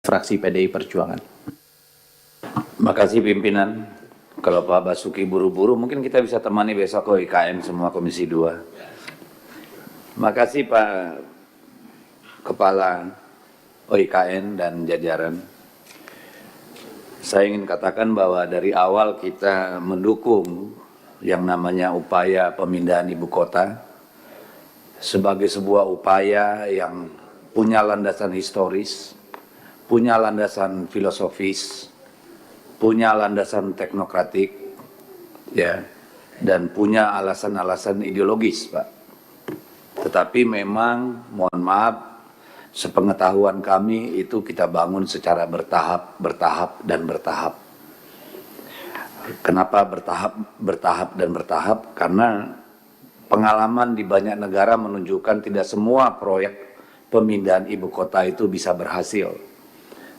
fraksi PDI Perjuangan. Makasih pimpinan. Kalau Pak Basuki buru-buru mungkin kita bisa temani besok ke IKN semua Komisi 2. Makasih Pak Kepala OIKN dan jajaran. Saya ingin katakan bahwa dari awal kita mendukung yang namanya upaya pemindahan ibu kota sebagai sebuah upaya yang punya landasan historis, punya landasan filosofis, punya landasan teknokratik, ya, dan punya alasan-alasan ideologis, Pak. Tetapi memang, mohon maaf, sepengetahuan kami itu kita bangun secara bertahap. Kenapa bertahap? Karena pengalaman di banyak negara menunjukkan tidak semua proyek pemindahan ibu kota itu bisa berhasil.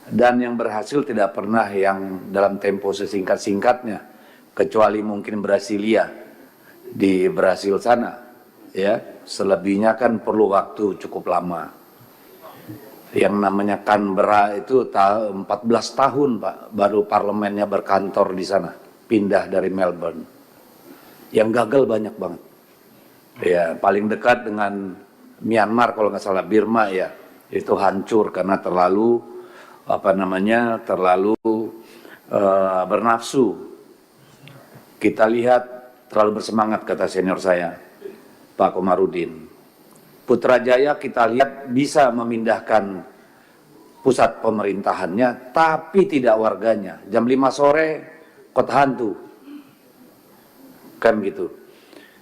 Dan yang berhasil tidak pernah yang dalam tempo sesingkat-singkatnya, kecuali mungkin Brasilia di Brasil sana, ya. Selebihnya kan perlu waktu cukup lama. Yang namanya Canberra itu 14 tahun, Pak, baru parlemennya berkantor di sana, pindah dari Melbourne. Yang gagal banyak banget. Ya, paling dekat dengan Myanmar kalau nggak salah, Birma ya, itu hancur karena terlalu bernafsu. Kita lihat terlalu bersemangat, kata senior saya, Pak Komarudin. Putrajaya kita lihat bisa memindahkan pusat pemerintahannya, tapi tidak warganya. Jam 5 sore, kota hantu. Kan gitu.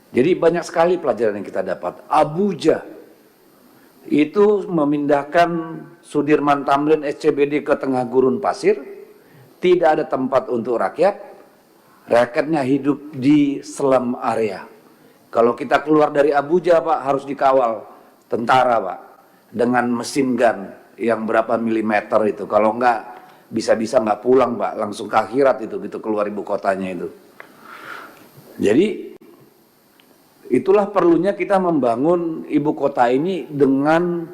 Jadi banyak sekali pelajaran yang kita dapat. Abuja itu memindahkan Sudirman Tamrin SCBD ke tengah gurun pasir, tidak ada tempat untuk rakyatnya hidup di slum area. Kalau kita keluar dari Abuja, Pak, harus dikawal tentara, Pak, dengan mesin gun yang berapa milimeter itu. Kalau enggak, bisa-bisa enggak pulang, Pak, langsung ke akhirat itu, gitu keluar ibu kotanya itu. Jadi itulah perlunya kita membangun ibu kota ini dengan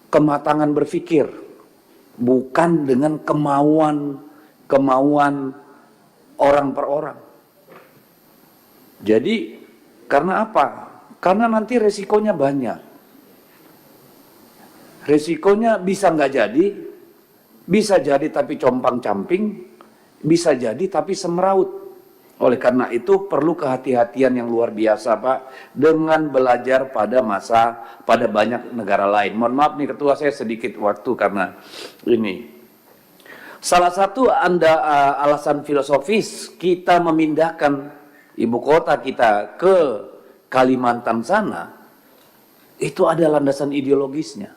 kematangan berpikir, bukan dengan kemauan orang per orang. Jadi karena apa? Karena nanti resikonya banyak. Resikonya bisa nggak jadi, bisa jadi tapi compang-camping, bisa jadi tapi semeraut. Oleh karena itu perlu kehati-hatian yang luar biasa, Pak, dengan belajar pada banyak negara lain. Mohon maaf nih Ketua, saya sedikit waktu karena ini. Salah satu alasan filosofis kita memindahkan ibu kota kita ke Kalimantan sana, itu ada landasan ideologisnya.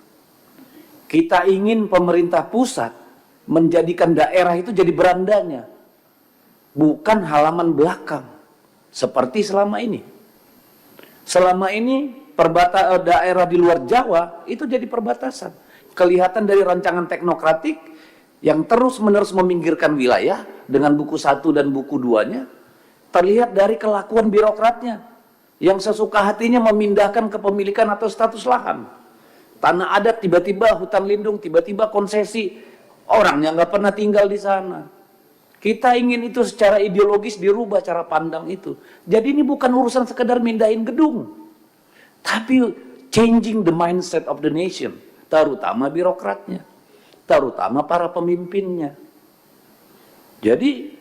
Kita ingin pemerintah pusat menjadikan daerah itu jadi berandanya, bukan halaman belakang seperti selama ini. Selama ini daerah di luar Jawa itu jadi perbatasan. Kelihatan dari rancangan teknokratik yang terus-menerus meminggirkan wilayah dengan buku 1 dan buku 2-nya. Terlihat dari kelakuan birokratnya yang sesuka hatinya memindahkan kepemilikan atau status lahan. Tanah adat tiba-tiba hutan lindung, tiba-tiba konsesi, orangnya nggak pernah tinggal di sana. Kita ingin itu secara ideologis dirubah cara pandang itu. Jadi ini bukan urusan sekedar mindahin gedung, tapi changing the mindset of the nation, terutama birokratnya, terutama para pemimpinnya. Jadi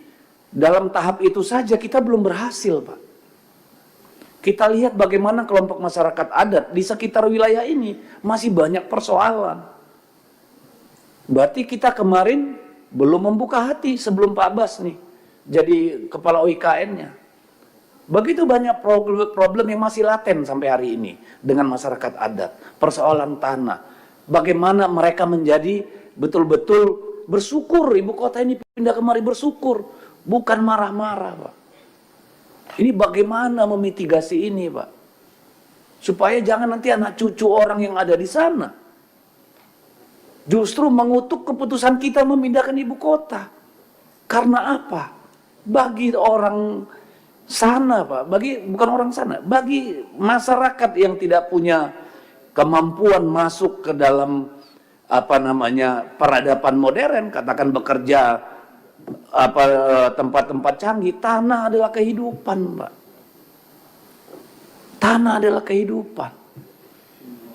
dalam tahap itu saja kita belum berhasil, Pak. Kita lihat bagaimana kelompok masyarakat adat di sekitar wilayah ini masih banyak persoalan. Berarti kita kemarin belum membuka hati sebelum Pak Abbas nih jadi kepala OIKN-nya. Begitu banyak problem yang masih laten sampai hari ini dengan masyarakat adat. Persoalan tanah. Bagaimana mereka menjadi betul-betul bersyukur ibu kota ini pindah kemari, bersyukur, bukan marah-marah, Pak. Ini bagaimana memitigasi ini, Pak, supaya jangan nanti anak cucu orang yang ada di sana justru mengutuk keputusan kita memindahkan ibu kota. Karena apa? Bagi orang sana, Pak, bukan orang sana, bagi masyarakat yang tidak punya kemampuan masuk ke dalam peradaban modern, katakan bekerja tempat-tempat canggih. Tanah adalah kehidupan, Pak. Tanah adalah kehidupan.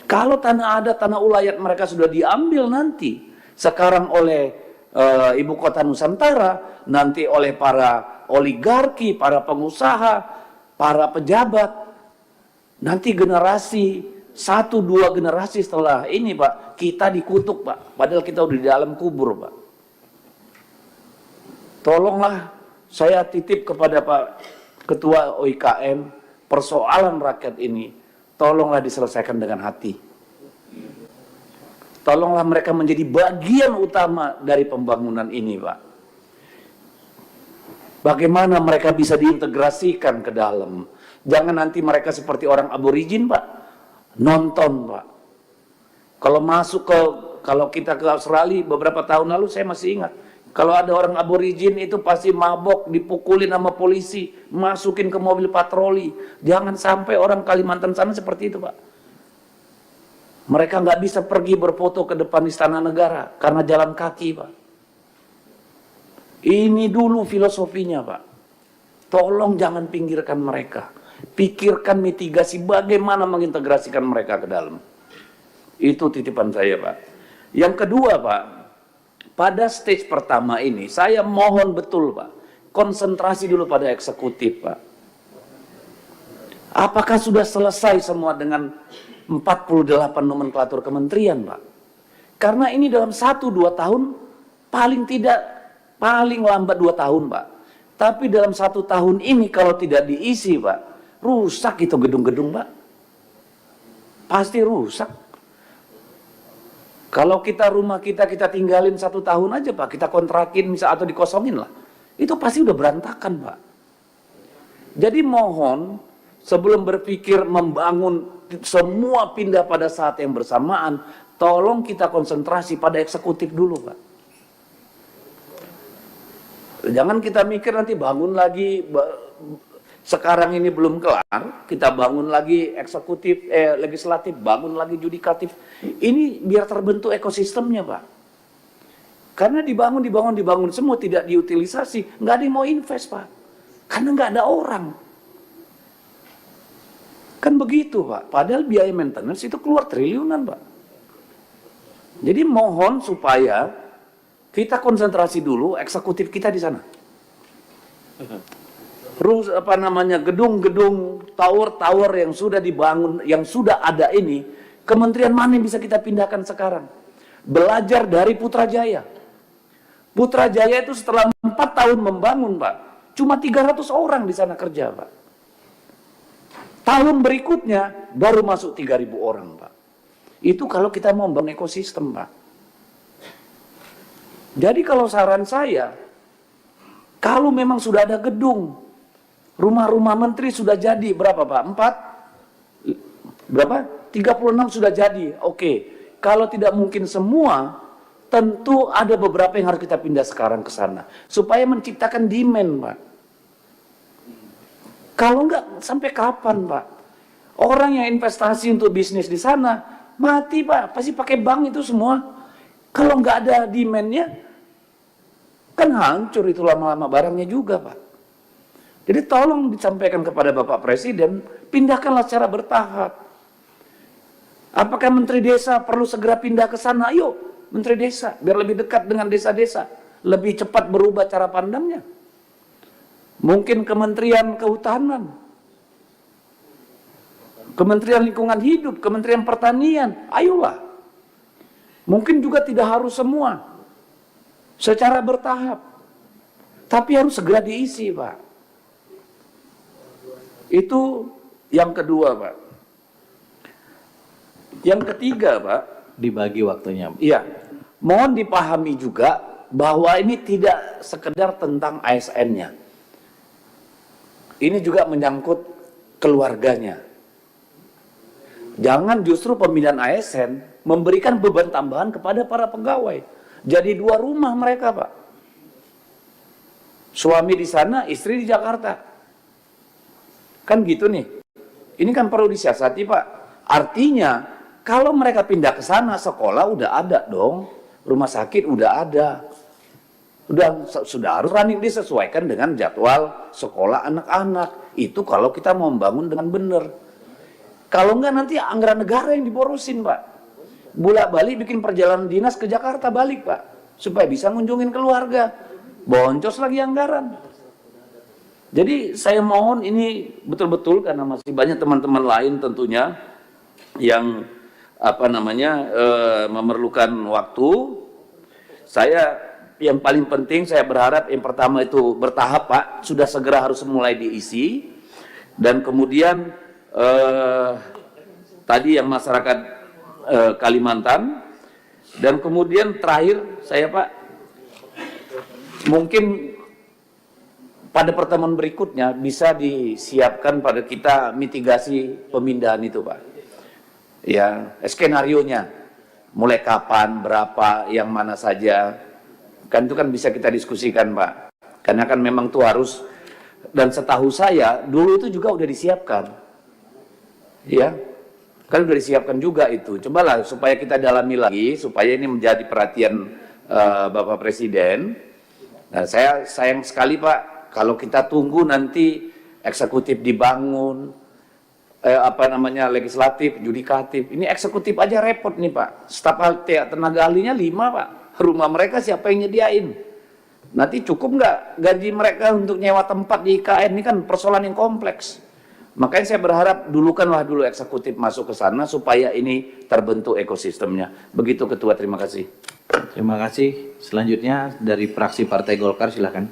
Kalau tanah ada, tanah ulayat mereka sudah diambil nanti. Sekarang oleh ibu kota Nusantara, nanti oleh para oligarki, para pengusaha, para pejabat. Nanti generasi 1-2 generasi setelah ini, Pak, kita dikutuk, Pak. Padahal kita udah di dalam kubur, Pak. Tolonglah, saya titip kepada Pak Ketua OIKM, persoalan rakyat ini, tolonglah diselesaikan dengan hati. Tolonglah mereka menjadi bagian utama dari pembangunan ini, Pak. Bagaimana mereka bisa diintegrasikan ke dalam. Jangan nanti mereka seperti orang aborigin, Pak. Nonton, Pak. Kalau kita ke Australia beberapa tahun lalu, saya masih ingat. Kalau ada orang aborigin itu pasti mabok, dipukulin sama polisi, masukin ke mobil patroli. Jangan sampai orang Kalimantan sana seperti itu, Pak. Mereka nggak bisa pergi berfoto ke depan Istana Negara karena jalan kaki, Pak. Ini dulu filosofinya, Pak. Tolong jangan pinggirkan mereka. Pikirkan mitigasi bagaimana mengintegrasikan mereka ke dalam. Itu titipan saya, Pak. Yang kedua, Pak, pada stage pertama ini saya mohon betul, Pak, konsentrasi dulu pada eksekutif, Pak. Apakah sudah selesai semua dengan 48 nomenklatur kementerian, Pak? Karena ini dalam 1-2 tahun, paling lambat 2 tahun, Pak. Tapi dalam 1 tahun ini kalau tidak diisi, Pak, rusak itu gedung-gedung, Pak. Pasti rusak. Kalau rumah kita tinggalin 1 tahun aja, Pak, kita kontrakin atau dikosongin lah, itu pasti udah berantakan, Pak. Jadi mohon, sebelum berpikir membangun semua pindah pada saat yang bersamaan, tolong kita konsentrasi pada eksekutif dulu, Pak. Jangan kita mikir nanti bangun lagi, sekarang ini belum kelar, kita bangun lagi eksekutif, legislatif, bangun lagi judikatif. Ini biar terbentuk ekosistemnya, Pak. Karena dibangun semua tidak diutilisasi, nggak ada yang mau invest, Pak. Karena nggak ada orang. Kan begitu, Pak. Padahal biaya maintenance itu keluar triliunan, Pak. Jadi mohon supaya kita konsentrasi dulu eksekutif kita di sana. Gedung-gedung, tower-tower yang sudah dibangun, yang sudah ada ini, kementerian mana yang bisa kita pindahkan sekarang? Belajar dari Putrajaya. Putrajaya itu setelah 4 tahun membangun, Pak, cuma 300 orang di sana kerja, Pak. Tahun berikutnya baru masuk 3.000 orang, Pak. Itu kalau kita mau membangun ekosistem, Pak. Jadi kalau saran saya, kalau memang sudah ada gedung, rumah-rumah menteri sudah jadi, berapa, Pak? 36 sudah jadi. Oke. Kalau tidak mungkin semua, tentu ada beberapa yang harus kita pindah sekarang ke sana. Supaya menciptakan demand, Pak. Kalau enggak, sampai kapan, Pak? Orang yang investasi untuk bisnis di sana, mati, Pak. Pasti pakai bank itu semua. Kalau enggak ada demand-nya, kan hancur itu lama-lama barangnya juga, Pak. Jadi tolong disampaikan kepada Bapak Presiden, pindahkanlah secara bertahap. Apakah Menteri Desa perlu segera pindah ke sana? Ayo, Menteri Desa, biar lebih dekat dengan desa-desa. Lebih cepat berubah cara pandangnya. Mungkin Kementerian Kehutanan, Kementerian Lingkungan Hidup, Kementerian Pertanian, ayolah. Mungkin juga tidak harus semua. Secara bertahap. Tapi harus segera diisi, Pak. Itu yang kedua, Pak. Yang ketiga, Pak, dibagi waktunya. Iya. Mohon dipahami juga bahwa ini tidak sekedar tentang ASN-nya. Ini juga menyangkut keluarganya. Jangan justru pemindahan ASN memberikan beban tambahan kepada para pegawai. Jadi 2 rumah mereka, Pak. Suami di sana, istri di Jakarta. Kan gitu nih. Ini kan perlu disiasati, Pak. Artinya kalau mereka pindah ke sana, sekolah udah ada dong, rumah sakit udah ada. Sudah harus running disesuaikan dengan jadwal sekolah anak-anak. Itu kalau kita mau membangun dengan benar. Kalau enggak nanti anggaran negara yang diborosin, Pak. Bolak-balik bikin perjalanan dinas ke Jakarta balik, Pak. Supaya bisa ngunjungin keluarga. Boncos lagi anggaran. Jadi saya mohon ini betul-betul, karena masih banyak teman-teman lain tentunya yang memerlukan waktu. Yang paling penting saya berharap yang pertama itu bertahap, Pak, sudah segera harus mulai diisi. Dan kemudian tadi yang masyarakat Kalimantan, dan kemudian terakhir saya, Pak, mungkin pada pertemuan berikutnya bisa disiapkan pada kita mitigasi pemindahan itu, Pak. Ya, skenarionya mulai kapan, berapa, yang mana saja. Kan itu kan bisa kita diskusikan, Pak. Karena kan memang itu harus, dan setahu saya dulu itu juga udah disiapkan. Ya. Kan udah disiapkan juga itu. Cobalah supaya kita dalami lagi, supaya ini menjadi perhatian Bapak Presiden. Nah, saya sayang sekali, Pak, kalau kita tunggu nanti eksekutif dibangun, legislatif, yudikatif. Ini eksekutif aja repot nih, Pak. Staf tenaga ahlinya 5, Pak. Rumah mereka siapa yang nyediain? Nanti cukup nggak gaji mereka untuk nyewa tempat di IKN? Ini kan persoalan yang kompleks. Makanya saya berharap dulukanlah dulu eksekutif masuk ke sana supaya ini terbentuk ekosistemnya. Begitu Ketua, terima kasih. Terima kasih. Selanjutnya dari fraksi Partai Golkar, silakan.